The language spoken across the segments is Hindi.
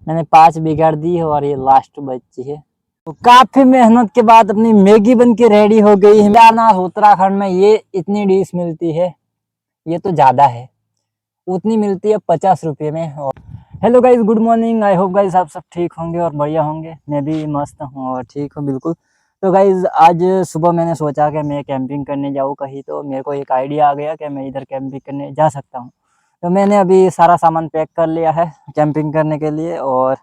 मैंने 5 बिगाड़ दी है और ये लास्ट बची है। तो काफी मेहनत के बाद अपनी मैगी बन के रेडी हो गई है। ना उत्तराखंड में ये इतनी डिश मिलती है, ये तो ज्यादा है, उतनी मिलती है 50 रुपये में। और hello guys, good morning. I hope guys आप सब ठीक होंगे और बढ़िया होंगे। मैं भी मस्त हूँ और ठीक हूँ बिल्कुल। तो गाइज आज सुबह मैंने सोचा कि मैं कैंपिंग करने जाऊँ कहीं, तो मेरे को एक आइडिया आ गया कि मैं इधर कैंपिंग करने जा सकता हूँ। तो मैंने अभी सारा सामान पैक कर लिया है कैंपिंग करने के लिए, और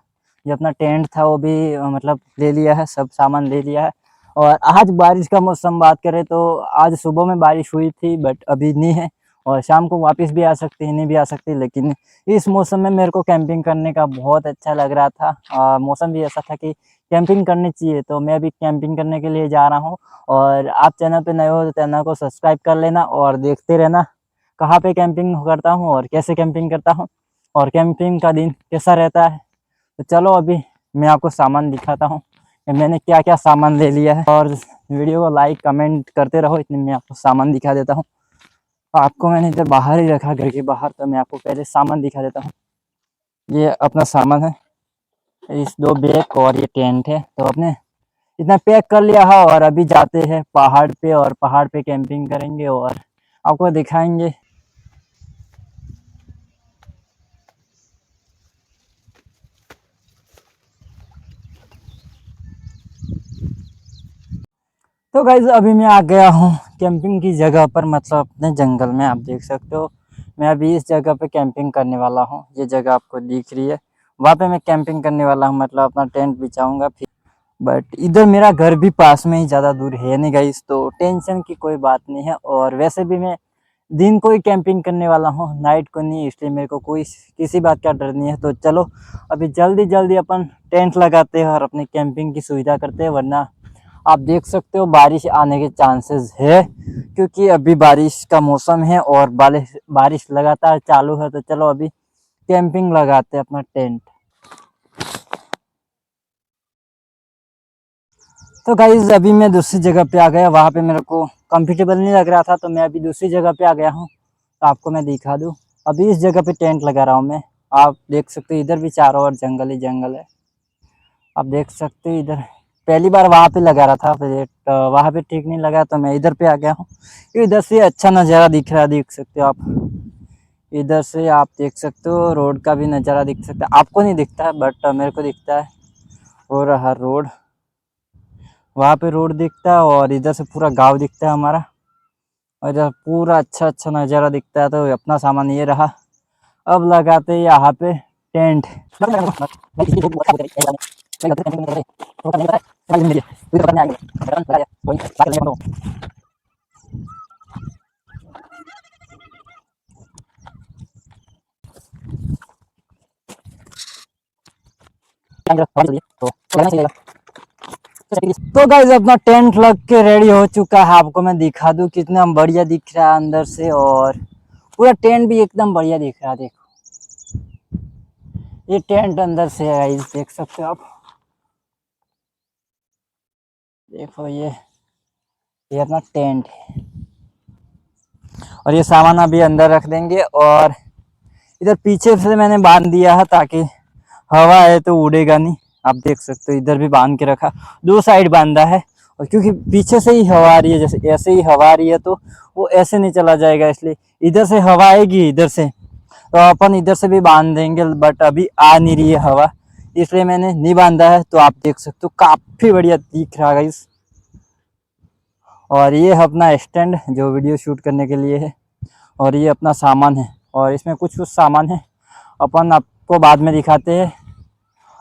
जो अपना टेंट था वो भी मतलब ले लिया है, सब सामान ले लिया है। और आज बारिश का मौसम बात करें तो आज सुबह में बारिश हुई थी, बट अभी नहीं है, और शाम को वापस भी आ सकती है, नहीं भी आ सकती। लेकिन इस मौसम में मेरे को कैंपिंग करने का बहुत अच्छा लग रहा था। मौसम भी ऐसा था कि कैंपिंग करनी चाहिए, तो मैं अभी कैंपिंग करने के लिए जा रहा हूँ। और आप चैनल पे नए हो तो चैनल को सब्सक्राइब कर लेना और देखते रहना कहाँ पे कैंपिंग करता हूँ और कैसे कैंपिंग करता हूँ और कैंपिंग का दिन कैसा रहता है। तो चलो अभी मैं आपको सामान दिखाता हूँ कि मैंने क्या क्या सामान ले लिया है, और वीडियो को लाइक कमेंट करते रहो, इतने मैं आपको सामान दिखा देता हूँ। आपको मैंने इधर बाहर ही रखा, घर के बाहर, तो मैं आपको पहले सामान दिखा देता हूँ। ये अपना सामान है, इस 2 बैग और ये टेंट है। तो अपने इतना पैक कर लिया है और अभी जाते हैं पहाड़ पे, और पहाड़ पे कैंपिंग करेंगे और आपको दिखाएंगे। तो गाइज अभी मैं आ गया हूँ कैंपिंग की जगह पर, मतलब अपने जंगल में। आप देख सकते हो मैं अभी इस जगह पे कैंपिंग करने वाला हूँ। ये जगह आपको दिख रही है, वहाँ पे मैं कैंपिंग करने वाला हूँ, मतलब अपना टेंट बिछाऊंगा फिर। बट इधर मेरा घर भी पास में ही, ज़्यादा दूर है नहीं गाइस, तो टेंशन की कोई बात नहीं है। और वैसे भी मैं दिन को ही कैंपिंग करने वाला हूँ, नाइट को नहीं, इसलिए मेरे को कोई किसी बात का डर नहीं है। तो चलो अभी जल्दी जल्दी अपन टेंट लगाते हैं और अपनी कैंपिंग की सुविधा करते हैं, वरना आप देख सकते हो बारिश आने के चांसेस है, क्योंकि अभी बारिश का मौसम है और बारिश बारिश लगातार चालू है। तो चलो अभी कैंपिंग लगाते हैं अपना टेंट। तो गाइज अभी मैं दूसरी जगह पे आ गया, वहाँ पे मेरे को कंफर्टेबल नहीं लग रहा था, तो मैं अभी दूसरी जगह पे आ गया हूँ। तो आपको मैं दिखा दूँ, अभी इस जगह पे टेंट लगा रहा हूँ मैं। आप देख सकते हो इधर भी चारों ओर जंगल ही जंगल है। आप देख सकते हो इधर पहली बार वहाँ पे लगा रहा था, फिर वहाँ पे ठीक नहीं लगा तो मैं इधर पे आ गया हूँ। इधर से अच्छा नज़ारा दिख रहा है, देख सकते हो आप। इधर से आप देख सकते हो रोड का भी नज़ारा दिख सकता है, आपको नहीं दिखता है बट मेरे को दिखता है। हो रहा रोड, वहाँ पे रोड दिखता है और इधर से पूरा गांव दिखता है हमारा, और इधर पूरा अच्छा अच्छा नज़ारा दिखता है। तो अपना सामान ये रहा, अब लगाते हैं यहाँ पे टेंट। तो गाइस अपना टेंट लग के रेडी हो चुका है, आपको मैं दिखा दूं कितना बढ़िया दिख रहा है अंदर से, और पूरा टेंट भी एकदम बढ़िया दिख रहा है। देखो ये टेंट अंदर से है गाइस, देख सकते हो आप। देखो ये अपना टेंट है, और ये सामान अभी अंदर रख देंगे। और इधर पीछे से मैंने बांध दिया है ताकि हवा है तो उड़ेगा नहीं। आप देख सकते हो इधर भी बांध के रखा, 2 साइड बांधा है, और क्योंकि पीछे से ही हवा आ रही है, जैसे ऐसे ही हवा आ रही है तो वो ऐसे नहीं चला जाएगा, इसलिए इधर से हवा आएगी इधर से, तो अपन इधर से भी बांध देंगे। बट अभी आ नहीं रही है हवा, इसलिए मैंने नहीं बांधा है। तो आप देख सकते हो काफी बढ़िया दिख रहा है इस। और ये है अपना स्टैंड जो वीडियो शूट करने के लिए है, और ये अपना सामान है, और इसमें कुछ कुछ सामान है अपन आपको बाद में दिखाते हैं।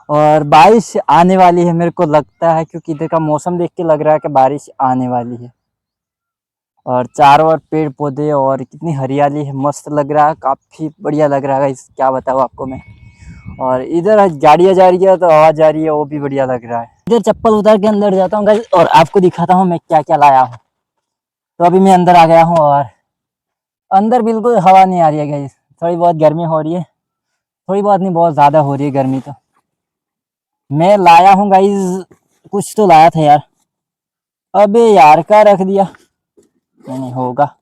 और बारिश आने वाली है मेरे को लगता है, क्योंकि इधर का मौसम देख के लग रहा है कि बारिश आने वाली है। और चारों ओर पेड़ पौधे और कितनी हरियाली है, मस्त लग रहा है, काफी बढ़िया लग रहा है इस, क्या बताऊँ आपको मैं। और इधर गाड़ियाँ जा रही है तो आवाज जा रही है, वो भी बढ़िया लग रहा है। इधर चप्पल उतार के अंदर जाता हूँ गाइस और आपको दिखाता हूँ मैं क्या क्या लाया हूँ। तो अभी मैं अंदर आ गया हूँ, और अंदर बिल्कुल हवा नहीं आ रही है गाइस, थोड़ी बहुत गर्मी हो रही है, थोड़ी बहुत नहीं, बहुत ज्यादा हो रही है गर्मी। तो मैं लाया हूँ गाइस, कुछ तो लाया था यार, अबे यार का रख दिया, नहीं होगा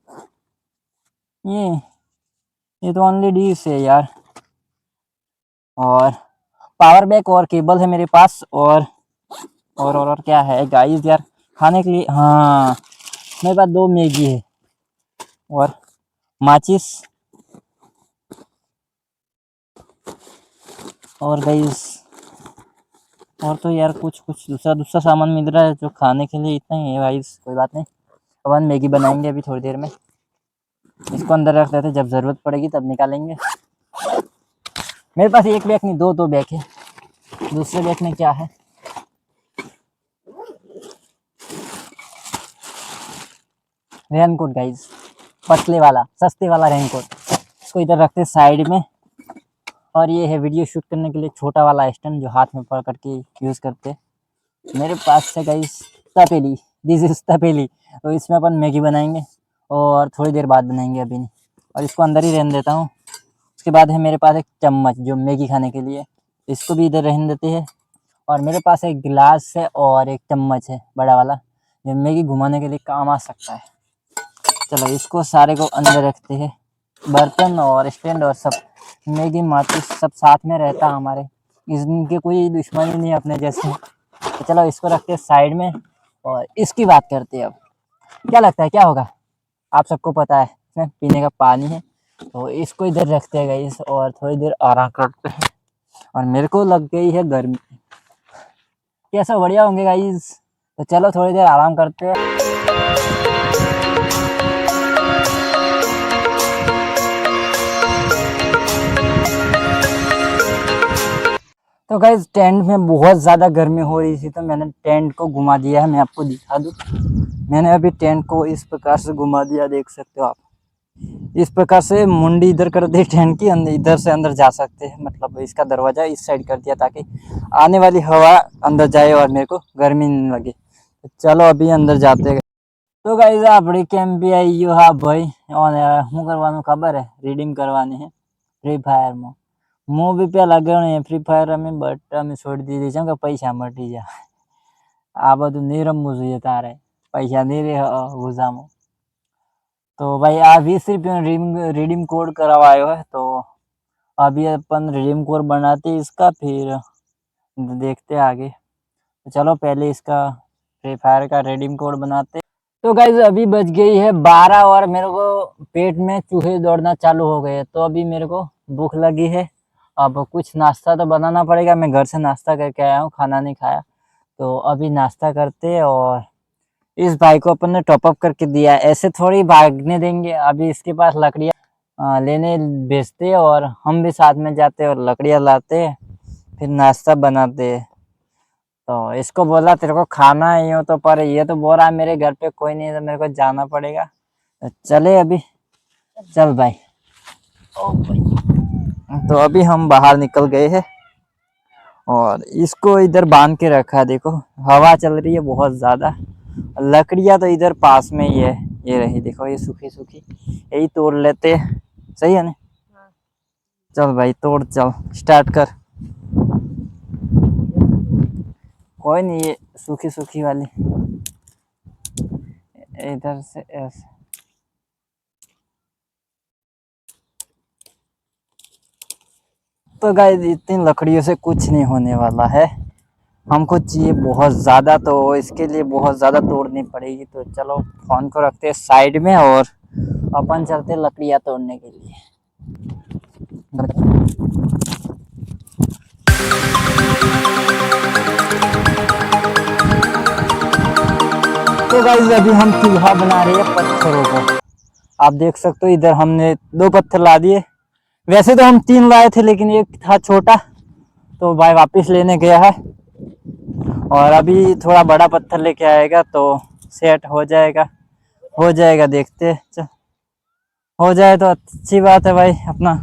ये ये तो ओनली डिश है यार। और पावर बैंक और केबल है मेरे पास। और क्या है गाइस यार खाने के लिए। हाँ, मेरे पास 2 मैगी है और माचिस और गाइस और तो यार कुछ दूसरा सामान मिल रहा है जो खाने के लिए। इतना ही है गाइस, कोई बात नहीं। अब हम मैगी बनाएंगे अभी थोड़ी देर में। इसको अंदर रख देते, जब जरूरत पड़ेगी तब निकालेंगे। मेरे पास एक बैग नहीं, 2 बैग है। दूसरे बैग में क्या है? रेनकोट गाइस, पतले वाला सस्ते वाला रेनकोट। इसको इधर रखते साइड में। और ये है वीडियो शूट करने के लिए छोटा वाला स्टैंड जो हाथ में पकड़ के यूज करते। मेरे पास है गाइस तपेली, दिस इज तपेली। तो इसमें अपन मैगी बनाएंगे और थोड़ी देर बाद बनाएंगे, अभी नहीं। और इसको अंदर ही रहने देता हूँ। उसके बाद है मेरे पास एक चम्मच जो मैगी खाने के लिए, इसको भी इधर रहने देते हैं। और मेरे पास एक गिलास है और एक चम्मच है बड़ा वाला जो मैगी घुमाने के लिए काम आ सकता है। चलो इसको सारे को अंदर रखते हैं। बर्तन और स्टैंड और सब मैगी माचिस सब साथ में रहता है हमारे, इनके कोई दुश्मनी नहीं अपने जैसे। तो चलो इसको रखते हैं साइड में और इसकी बात करते हैं। अब क्या लगता है क्या होगा? आप सबको पता है इसमें पीने का पानी है। तो इसको इधर रखते हैं गाइस और थोड़ी देर आराम करते हैं। और मेरे को लग गई है गर्मी। कैसा बढ़िया होंगे गाइस। तो चलो थोड़ी देर आराम करते हैं। तो गाइस टेंट में बहुत ज़्यादा गर्मी हो रही थी तो मैंने टेंट को घुमा दिया है। मैं आपको दिखा दूँ, मैंने अभी टेंट को इस प्रकार से घुमा दिया, देख सकते हो आप। इस प्रकार से मुंडी इधर कर दी टेंट की, इधर से अंदर जा सकते हैं। मतलब इसका दरवाजा इस साइड कर दिया ताकि आने वाली हवा अंदर जाए और मेरे को गर्मी नहीं लगे। तो चलो अभी अंदर जाते हैं। तो गाइस આપણી કેમ બી આવી ગયો। હા ભાઈ, અને શું કરવાનું ખબર है? રીડીમ કરવાની है फ्री फायर में। હું બી પેલા ગણી फ्री फायर અમે બટ અમે છોડી દીધી છે કે પૈસા મટી જાય। આ બધું નહીં રમવું જોઈએ તારે, પૈસા નહીં રહે ગુજામાં। तो भाई आ 20 रुपये रिडीम कोड करवायो है। तो अभी अपन रिडीम कोड बनाते इसका, फिर देखते आगे। तो चलो पहले इसका फ्री फायर का रिडीम कोड बनाते। तो गाइज अभी बज गई है 12 और मेरे को पेट में चूहे दौड़ना चालू हो गए। तो अभी मेरे को भूख लगी है। अब कुछ नाश्ता तो बनाना पड़ेगा। मैं घर से नाश्ता करके आया हूँ, खाना नहीं खाया। तो अभी नाश्ता करते और इस भाई को अपन ने टॉपअप करके दिया। ऐसे थोड़ी भागने देंगे। अभी इसके पास लकड़ियाँ लेने भेजते और हम भी साथ में जाते और लकड़ियाँ लाते, फिर नाश्ता बनाते। तो इसको बोला तेरे को खाना है यूँ तो, पर ये तो बोल रहा है मेरे घर पे कोई नहीं है तो मेरे को जाना पड़ेगा। तो चले अभी, चल भाई। ओ भाई, तो अभी हम बाहर निकल गए हैं और इसको इधर बांध के रखा है। देखो हवा चल रही है बहुत ज्यादा। लकड़ियां तो इधर पास में ही है, ये रही देखो, ये सूखी सूखी, यही तोड़ लेते। सही है ना? चल भाई तोड़, चल स्टार्ट कर। कोई नहीं, ये सूखी सूखी वाली इधर से ऐसे। तो गाइस इतनी लकड़ियों से कुछ नहीं होने वाला है। हमको चाहिए बहुत ज़्यादा, तो इसके लिए बहुत ज़्यादा तोड़नी पड़ेगी। तो चलो फोन को रखते हैं साइड में और अपन चलते लकड़ियाँ तोड़ने के लिए। तो गाइस अभी हम चूल्हा बना रहे हैं पत्थरों का। आप देख सकते हो इधर हमने 2 पत्थर ला दिए। वैसे तो हम 3 लाए थे लेकिन एक था छोटा, तो भाई वापस लेने गया है। और अभी थोड़ा बड़ा पत्थर लेके आएगा तो सेट हो जाएगा। देखते चल, हो जाए तो अच्छी बात है भाई। अपना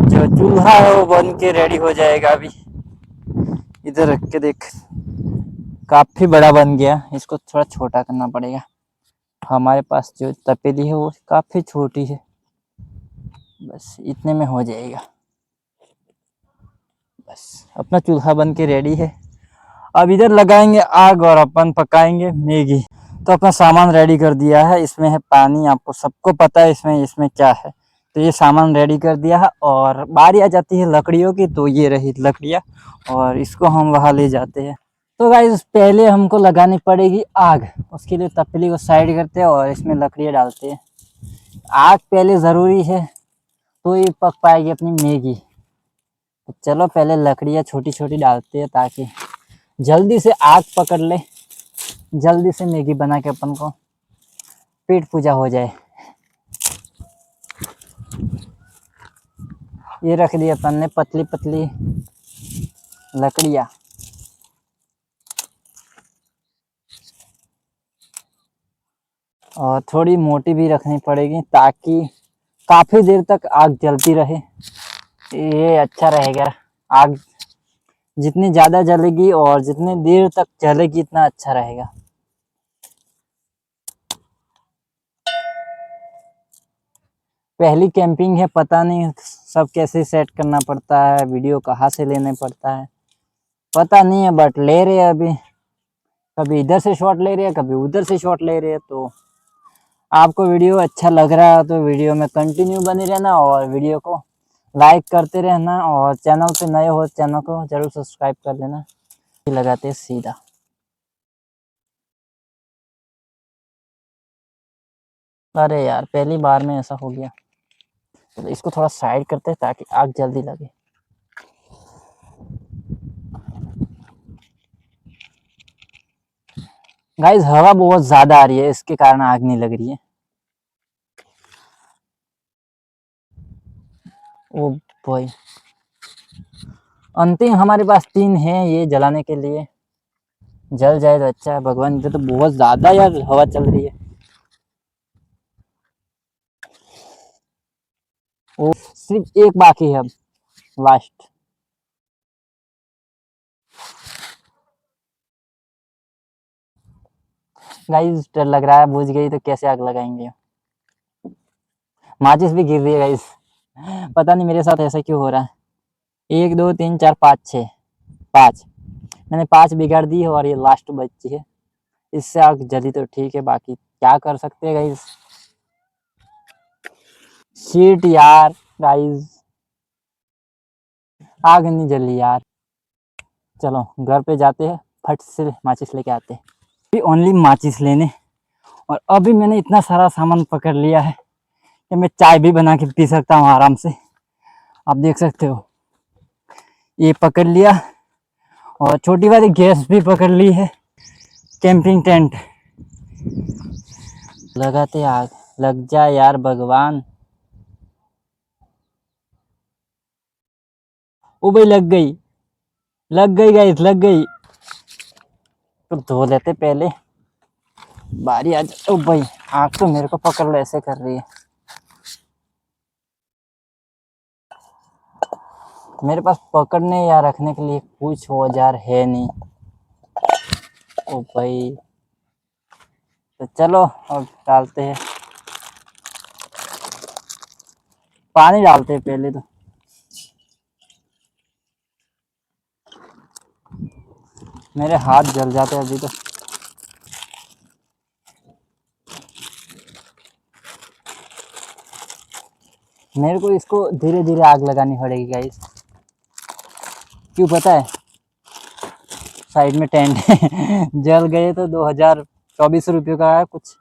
जो चूल्हा है वो बन के रेडी हो जाएगा। अभी इधर रख के देख, काफी बड़ा बन गया। इसको थोड़ा छोटा करना पड़ेगा। हमारे पास जो तपेली है वो काफी छोटी है, बस इतने में हो जाएगा। बस अपना चूल्हा बन के रेडी है। अब इधर लगाएंगे आग और अपन पकाएंगे मैगी। तो अपना सामान रेडी कर दिया है। इसमें है पानी, आपको सबको पता है इसमें क्या है। तो ये सामान रेडी कर दिया है और बारी आ जाती है लकड़ियों की। तो ये रही लकड़ियाँ और इसको हम वहाँ ले जाते हैं। तो गाइस पहले हमको लगानी पड़ेगी आग। उसके लिए तपेली को साइड करते हैं और इसमें लकड़ियाँ डालते हैं। आग पहले ज़रूरी है तो ये पक पाएगी अपनी मैगी। तो चलो पहले लकड़ियाँ छोटी छोटी डालते हैं ताकि जल्दी से आग पकड़ ले, जल्दी से मैगी बना के अपन को पेट पूजा हो जाए। ये रख दी अपन ने पतली पतली लकड़ियाँ। और थोड़ी मोटी भी रखनी पड़ेगी ताकि काफ़ी देर तक आग जलती रहे। ये अच्छा रहेगा। आग जितनी ज़्यादा जलेगी और जितनी देर तक जलेगी इतना अच्छा रहेगा। पहली कैंपिंग है, पता नहीं सब कैसे सेट करना पड़ता है, वीडियो कहाँ से लेने पड़ता है पता नहीं है, बट ले रहे हैं अभी। कभी इधर से शॉट ले रहे हैं, कभी उधर से शॉट ले रहे हैं। तो आपको वीडियो अच्छा लग रहा है तो वीडियो में कंटिन्यू बने रहना और वीडियो को लाइक करते रहना। और चैनल पे नए हो चैनल को जरूर सब्सक्राइब कर लेना। लगाते सीधा। अरे यार पहली बार में ऐसा हो गया। तो इसको थोड़ा साइड करते हैं ताकि आग जल्दी लगे। गाइस हवा बहुत ज्यादा आ रही है, इसके कारण आग नहीं लग रही है। ओ भाई, अंतिम हमारे पास 3 है ये जलाने के लिए। जल जाए तो अच्छा है भगवान। इधर तो बहुत ज्यादा यार हवा चल रही है। वो सिर्फ एक बाकी है अब, लास्ट। गाइस डर लग रहा है, बुझ गई तो कैसे आग लगाएंगे। माचिस भी गिर रही है गाइस। पता नहीं मेरे साथ ऐसा क्यों हो रहा है। 1 2 3 4 5 6 5 मैंने 5 बिगाड़ दी है और ये लास्ट बची है। इससे आग जली तो ठीक है, बाकी क्या कर सकते हैं गाइस। शीट यार गाइस, आग नहीं जली यार। चलो घर पे जाते हैं, फट से माचिस लेके आते हैं। अभी ओनली माचिस लेने। और अभी मैंने इतना सारा सामान पकड़ लिया है कि मैं चाय भी बना के पी सकता हूँ आराम से। आप देख सकते हो ये पकड़ लिया और छोटी वाली गैस भी पकड़ ली है। कैंपिंग टेंट लगाते आग। लग जाए यार भगवान। ओ भाई लग गई, लग गई गाइस, लग गई। तो धो लेते पहले, बारी आ जाए। ओ भाई आग तो मेरे को पकड़ लो, ऐसे कर रही है। मेरे पास पकड़ने या रखने के लिए कुछ औजार है नहीं। ओ भाई तो चलो अब डालते हैं, पानी डालते हैं पहले। तो मेरे हाथ जल जाते हैं अभी तो। मेरे को इसको धीरे धीरे आग लगानी पड़ेगी गाइस। क्यों पता है, साइड में टेंट है। जल गए तो 2024 रुपये का है कुछ।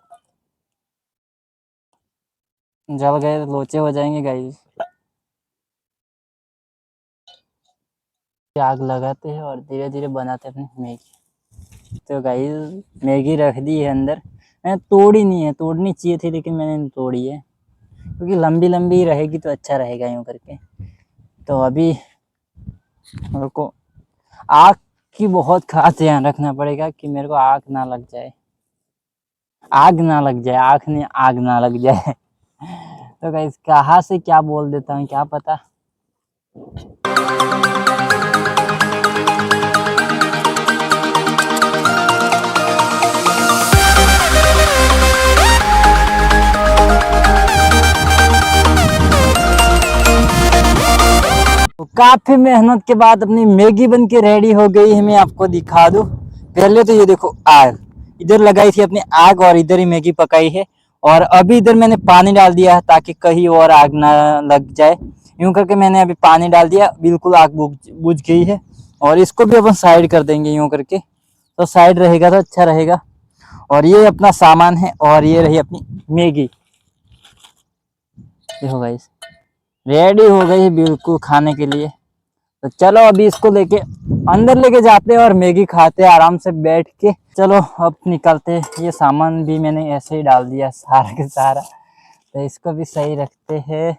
जल गए तो लोचे हो जाएंगे गाइस। आग लगाते हैं और धीरे धीरे बनाते हैं अपनी मैगी। तो गाइस मैगी रख दी है अंदर। मैंने तोड़ी नहीं है, तोड़नी चाहिए थी लेकिन मैंने तोड़ी है क्योंकि लंबी लंबी रहेगी तो अच्छा रहेगा यूँ करके। तो अभी मेरे को आग की बहुत खास ध्यान रखना पड़ेगा कि मेरे को आग ना लग जाए। आग ना लग जाए, आग नहीं आग ना लग जाए। तो गाइस कहाँ से क्या बोल देता हूँ क्या पता। तो काफी मेहनत के बाद अपनी मैगी बन के रेडी हो गई है। मैं आपको दिखा दूं। पहले तो ये देखो आग इधर लगाई थी अपनी आग और इधर ही मैगी पकाई है। और अभी इधर मैंने पानी डाल दिया है ताकि कहीं और आग ना लग जाए। यूं करके मैंने अभी पानी डाल दिया, बिल्कुल आग बुझ गई है। और इसको भी अपन साइड कर देंगे यूं करके, तो साइड रहेगा तो अच्छा रहेगा। और ये अपना सामान है और ये रही अपनी मैगी। देखो गाइस, रेडी हो गई है बिल्कुल खाने के लिए। तो चलो अभी इसको लेके अंदर लेके जाते हैं और मैगी खाते हैं आराम से बैठ के। चलो अब निकलते हैं। ये सामान भी मैंने ऐसे ही डाल दिया सारा के सारा, तो इसको भी सही रखते हैं।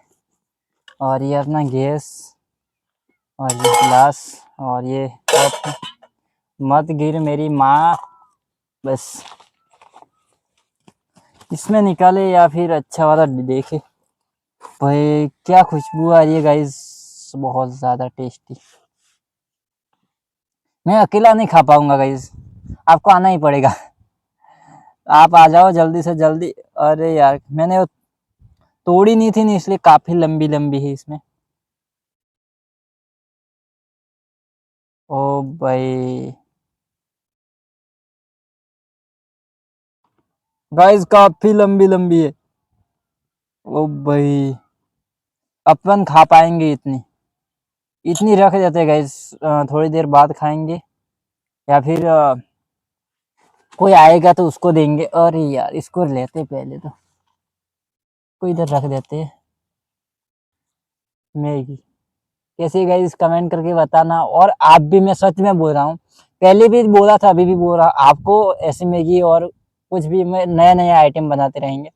और ये अपना गैस और ये गिलास और ये कप, मत गिर मेरी माँ। बस इसमें निकाले या फिर अच्छा वाला देखे। भाई क्या खुशबू आ रही है गाइस, बहुत ज़्यादा टेस्टी। मैं अकेला नहीं खा पाऊंगा गाइस, आपको आना ही पड़ेगा। आप आ जाओ जल्दी से जल्दी। अरे यार मैंने वो तोड़ी नहीं थी, नहीं इसलिए काफी लंबी लंबी है इसमें। ओ भाई गाइस काफी लंबी लंबी है। ओ भाई अपन खा पाएंगे इतनी? इतनी रख देते गाइस, थोड़ी देर बाद खाएंगे या फिर कोई आएगा तो उसको देंगे। अरे यार इसको लेते पहले तो, कोई इधर रख देते हैं मैगी। कैसे गाइस कमेंट करके बताना। और आप भी, मैं सच में बोल रहा हूँ, पहले भी बोला था अभी भी बोल रहा, आपको ऐसी मैगी और कुछ भी मैं नया नया आइटम बनाते रहेंगे।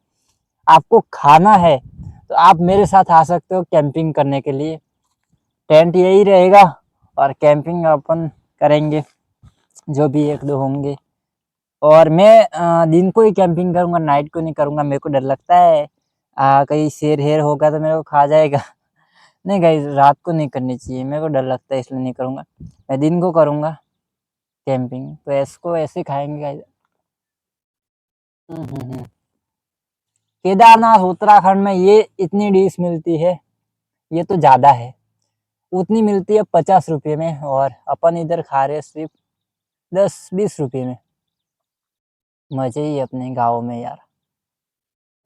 आपको खाना है तो आप मेरे साथ आ सकते हो कैंपिंग करने के लिए। टेंट यही रहेगा और कैंपिंग अपन करेंगे, जो भी एक दो होंगे। और मैं दिन को ही कैंपिंग करूंगा, नाइट को नहीं करूंगा। मेरे को डर लगता है कहीं शेर हेर होगा तो मेरे को खा जाएगा। नहीं गाइस रात को नहीं करनी चाहिए, मेरे को डर लगता है इसलिए नहीं करूंगा। मैं दिन को करूंगा कैंपिंग, तो इसको ऐसे खाएंगे गाइस। हम्म। केदारनाथ उत्तराखंड में ये इतनी डिश मिलती है, ये तो ज्यादा है। उतनी मिलती है 50 रुपये में और अपन इधर खा रहे हैं सिर्फ 10-20 रुपये में। मजे ही अपने गाँव में यार,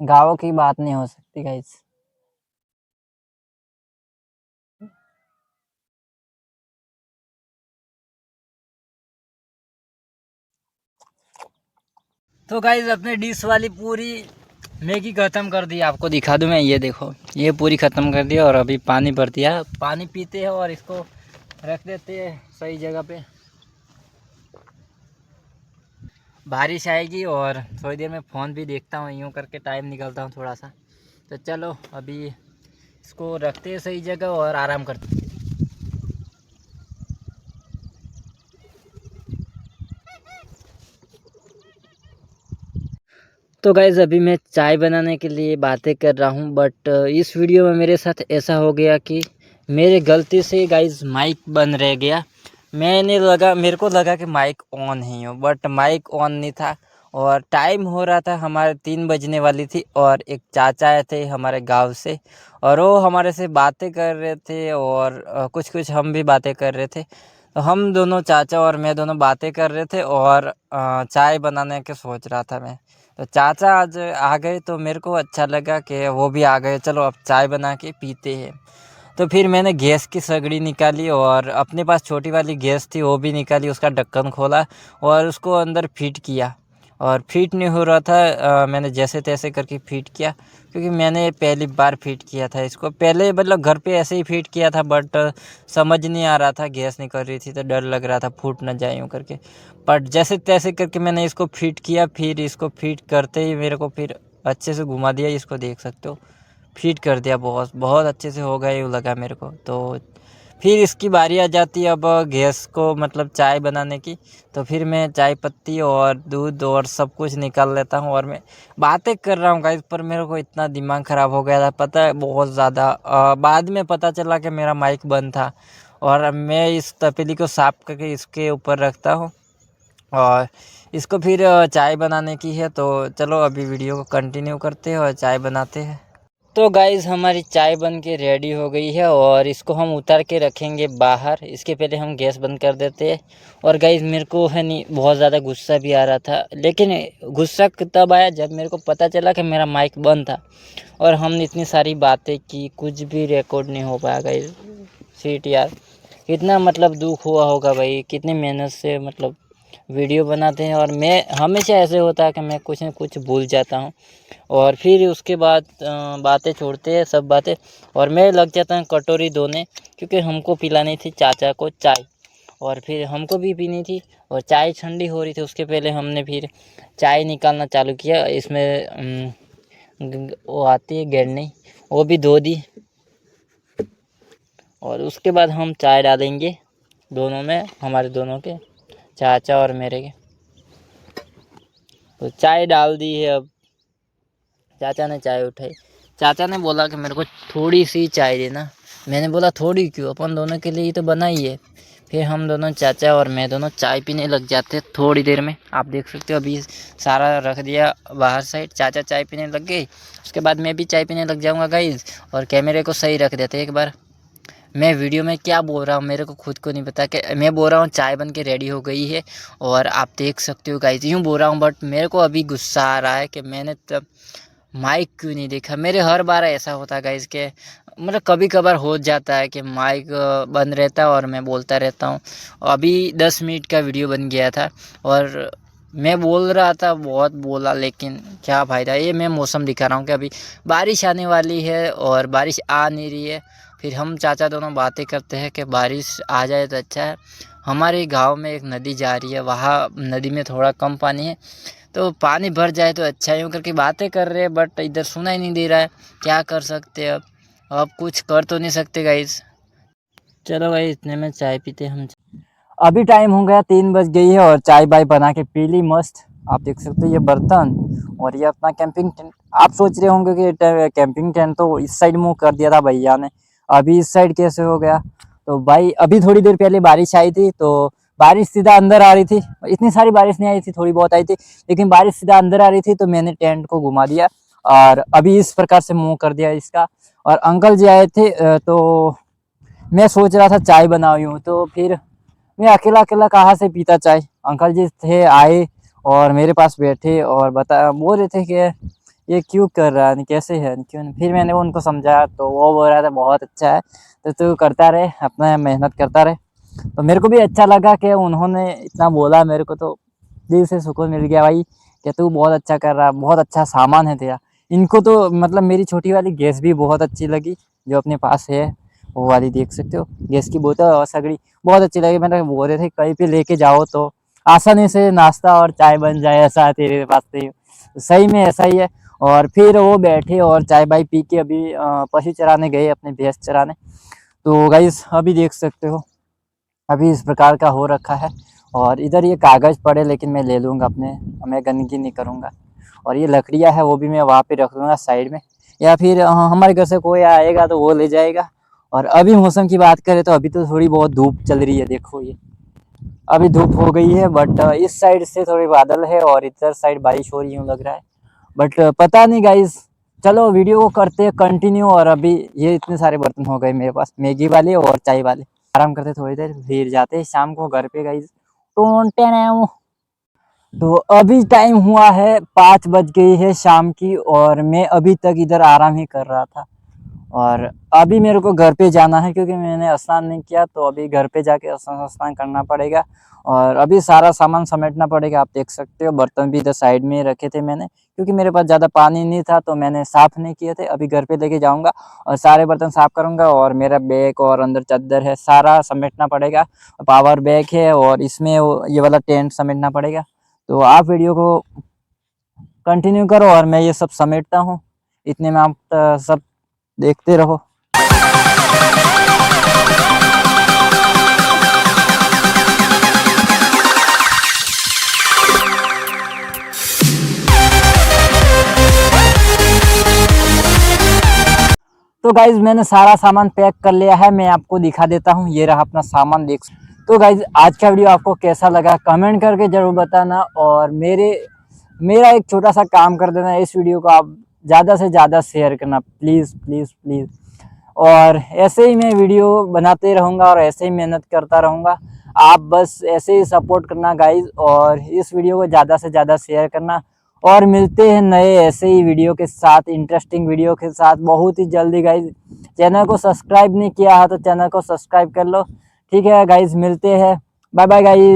गाँव की बात नहीं हो सकती गाइस। तो गाइस अपने डिश वाली पूरी मैगी ख़त्म कर दी। आपको दिखा दूं मैं, ये देखो ये पूरी ख़त्म कर दिया। और अभी पानी भर दिया, पानी पीते हैं और इसको रख देते हैं सही जगह पे। बारिश आएगी और थोड़ी देर में फ़ोन भी देखता हूँ, यूँ करके टाइम निकलता हूँ थोड़ा सा। तो चलो अभी इसको रखते हैं सही जगह और आराम करते हैं। तो गाइज़ अभी मैं चाय बनाने के लिए बातें कर रहा हूँ, बट इस वीडियो में मेरे साथ ऐसा हो गया कि मेरे गलती से गाइज़ माइक बंद रह गया। मेरे को लगा कि माइक ऑन ही हो, बट माइक ऑन नहीं था। और टाइम हो रहा था, हमारे 3 बजने वाली थी। और एक चाचा आए थे हमारे गांव से, और वो हमारे से बातें कर रहे थे और कुछ कुछ हम भी बातें कर रहे थे। तो हम दोनों, चाचा और मैं दोनों बातें कर रहे थे और चाय बनाने के सोच रहा था मैं। तो चाचा आज आ गए तो मेरे को अच्छा लगा कि वो भी आ गए, चलो अब चाय बना के पीते हैं। तो फिर मैंने गैस की सगड़ी निकाली और अपने पास छोटी वाली गैस थी वो भी निकाली, उसका ढक्कन खोला और उसको अंदर फिट किया। और फिट नहीं हो रहा था, मैंने जैसे तैसे करके फिट किया, क्योंकि मैंने पहली बार फिट किया था इसको। पहले मतलब घर पे ऐसे ही फिट किया था, बट समझ नहीं आ रहा था, गैस नहीं कर रही थी तो डर लग रहा था फूट ना जाए यूँ करके। बट जैसे तैसे करके मैंने इसको फिट किया। फिर इसको फिट करते ही मेरे को फिर अच्छे से घुमा दिया, इसको देख सकते हो फिट कर दिया। बहुत बहुत अच्छे से हो गया यूँ लगा मेरे को। तो फिर इसकी बारी आ जाती है अब गैस को, मतलब चाय बनाने की। तो फिर मैं चाय पत्ती और दूध और सब कुछ निकाल लेता हूँ और मैं बातें कर रहा हूँ गाइस। पर मेरे को इतना दिमाग ख़राब हो गया था, पता है, बहुत ज़्यादा। बाद में पता चला कि मेरा माइक बंद था। और अब मैं इस तपेली को साफ़ करके इसके ऊपर रखता हूँ और इसको फिर चाय बनाने की है। तो चलो अभी वीडियो को कंटिन्यू करते हैं और चाय बनाते हैं। तो गाइज़ हमारी चाय बन के रेडी हो गई है और इसको हम उतार के रखेंगे बाहर। इसके पहले हम गैस बंद कर देते हैं। और गाइज़ मेरे को है नहीं बहुत ज़्यादा गुस्सा भी आ रहा था, लेकिन गुस्सा तब आया जब मेरे को पता चला कि मेरा माइक बंद था और हमने इतनी सारी बातें की, कुछ भी रिकॉर्ड नहीं हो पाया गाइज़। सीट यार, कितना मतलब दुख हुआ होगा भाई, कितनी मेहनत से मतलब वीडियो बनाते हैं और मैं हमेशा ऐसे होता है कि मैं कुछ न कुछ भूल जाता हूँ और फिर उसके बाद बातें छोड़ते हैं सब बातें और मैं लग जाता हूँ कटोरी धोने, क्योंकि हमको पिलानी थी चाचा को चाय और फिर हमको भी पीनी थी और चाय ठंडी हो रही थी। उसके पहले हमने फिर चाय निकालना चालू किया। इसमें वो आती है गिरनी, वो भी धो दी और उसके बाद हम चाय डालेंगे दोनों में, हमारे दोनों के, चाचा और मेरे के। तो चाय डाल दी है। अब चाचा ने चाय उठाई। चाचा ने बोला कि मेरे को थोड़ी सी चाय देना। मैंने बोला थोड़ी क्यों, अपन दोनों के लिए ही तो बनाई है। फिर हम दोनों, चाचा और मैं दोनों, चाय पीने लग जाते थोड़ी देर में। आप देख सकते हो अभी सारा रख दिया बाहर साइड, चाचा चाय पीने लग गए। उसके बाद मैं भी चाय पीने लग जाऊँगा गाइज। और कैमरे को सही रख देते एक बार। मैं वीडियो में क्या बोल रहा हूँ मेरे को खुद को नहीं पता। कि मैं बोल रहा हूँ चाय बन के रेडी हो गई है और आप देख सकते हो गाइस, यूँ बोल रहा हूँ। बट मेरे को अभी गुस्सा आ रहा है कि मैंने तब माइक क्यों नहीं देखा। मेरे हर बार ऐसा होता है गाइस के मतलब कभी कभार हो जाता है कि माइक बंद रहता है और मैं बोलता रहता हूँ। अभी 10 मिनट का वीडियो बन गया था और मैं बोल रहा था, बहुत बोला, लेकिन क्या फ़ायदा। ये मैं मौसम दिखा रहा हूँ कि अभी बारिश आने वाली है और बारिश आ नहीं रही है। फिर हम चाचा दोनों बातें करते हैं कि बारिश आ जाए तो अच्छा है। हमारे गांव में एक नदी जा रही है, वहाँ नदी में थोड़ा कम पानी है, तो पानी भर जाए तो अच्छा है। यूँ करके बातें कर रहे हैं बट इधर सुना ही नहीं दे रहा है। क्या कर सकते हैं अब कुछ कर तो नहीं सकते गाइस। चलो भाई, इतने में चाय पीते हम। अभी टाइम हो गया 3 बज गई है और चाय बाय बना के पी ली मस्त। आप देख सकते हो ये बर्तन और ये अपना कैंपिंग टेंट। आप सोच रहे होंगे कि कैंपिंग टेंट तो इस साइड मूव कर दिया था भैया ने, अभी इस साइड कैसे हो गया। तो भाई अभी थोड़ी देर पहले बारिश आई थी, तो बारिश सीधा अंदर आ रही थी। इतनी सारी बारिश नहीं आई थी, थोड़ी बहुत आई थी, लेकिन बारिश सीधा अंदर आ रही थी तो मैंने टेंट को घुमा दिया और अभी इस प्रकार से मूव कर दिया इसका। और अंकल जी आए थे तो मैं सोच रहा था चाय बनाई हूँ, तो फिर मैं अकेला अकेला कहाँ से पीता चाय। अंकल जी थे आए और मेरे पास बैठे और बोल रहे थे कि ये क्यों कर रहा है, कैसे है, क्यों नहीं। फिर मैंने उनको समझाया तो वो बोल रहा था बहुत अच्छा है, तो तू करता रहे, अपना मेहनत करता रहे। तो मेरे को भी अच्छा लगा कि उन्होंने इतना बोला मेरे को, तो दिल से सुकून मिल गया भाई कि तू बहुत अच्छा कर रहा है, बहुत अच्छा सामान है तेरा। इनको तो मतलब मेरी छोटी वाली गैस भी बहुत अच्छी लगी जो अपने पास है, वो वाली देख सकते हो गैस की बोतल और सगड़ी बहुत अच्छी लगी। मैंने बोल रहे थे कहीं पे लेके जाओ तो आसानी से नाश्ता और चाय बन जाए, ऐसा तेरे पास तो सही में ऐसा ही है। और फिर वो बैठे और चाय बाई पी के अभी पशु चराने गए, अपने भैंस चराने। तो गाइस अभी देख सकते हो अभी इस प्रकार का हो रखा है। और इधर ये कागज़ पड़े, लेकिन मैं ले लूँगा अपने, मैं गंदगी नहीं करूँगा। और ये लकड़ियाँ है वो भी मैं वहाँ पे रख लूँगा साइड में, या फिर हमारे घर से कोई आएगा तो वो ले जाएगा। और अभी मौसम की बात करें तो अभी तो थोड़ी बहुत धूप चल रही है, देखो ये अभी धूप हो गई है। बट इस साइड से थोड़ी बादल है और इधर साइड बारिश हो रही है लग रहा है। बट पता नहीं गाइस, चलो वीडियो को करते हैं कंटिन्यू। और अभी ये इतने सारे बर्तन हो गए मेरे पास, मैगी वाले और चाय वाले। आराम करते थोड़ी देर, फिर जाते हैं शाम को घर पे गाइस। तो अभी टाइम हुआ है 5 बज गई है शाम की और मैं अभी तक इधर आराम ही कर रहा था। और अभी मेरे को घर पे जाना है क्योंकि मैंने स्नान नहीं किया, तो अभी घर पे जाके स्नान करना पड़ेगा। और अभी सारा सामान समेटना पड़ेगा। आप देख सकते हो बर्तन भी इधर साइड में रखे थे मैंने, क्योंकि मेरे पास ज़्यादा पानी नहीं था तो मैंने साफ़ नहीं किए थे। अभी घर पे लेके जाऊंगा और सारे बर्तन साफ़ करूंगा। और मेरा बैग और अंदर चादर है, सारा समेटना पड़ेगा। पावर बैग है और इसमें ये वाला टेंट समेटना पड़ेगा। तो आप वीडियो को कंटिन्यू करो और मैं ये सब समेटता हूँ। इतने में आप सब देखते रहो। तो गाइज मैंने सारा सामान पैक कर लिया है, मैं आपको दिखा देता हूँ। ये रहा अपना सामान, देख। तो गाइज आज का वीडियो आपको कैसा लगा कमेंट करके जरूर बताना। और मेरा एक छोटा सा काम कर देना, इस वीडियो को आप ज़्यादा से ज़्यादा शेयर करना प्लीज़ प्लीज़ प्लीज़। और ऐसे ही मैं वीडियो बनाते रहूँगा और ऐसे ही मेहनत करता रहूँगा। आप बस ऐसे ही सपोर्ट करना गाइज, और इस वीडियो को ज़्यादा से ज़्यादा शेयर करना। और मिलते हैं नए ऐसे ही वीडियो के साथ, इंटरेस्टिंग वीडियो के साथ बहुत ही जल्दी गाइज। चैनल को सब्सक्राइब नहीं किया है तो चैनल को सब्सक्राइब कर लो। ठीक है गाइज, मिलते हैं, बाय बाय गाइज।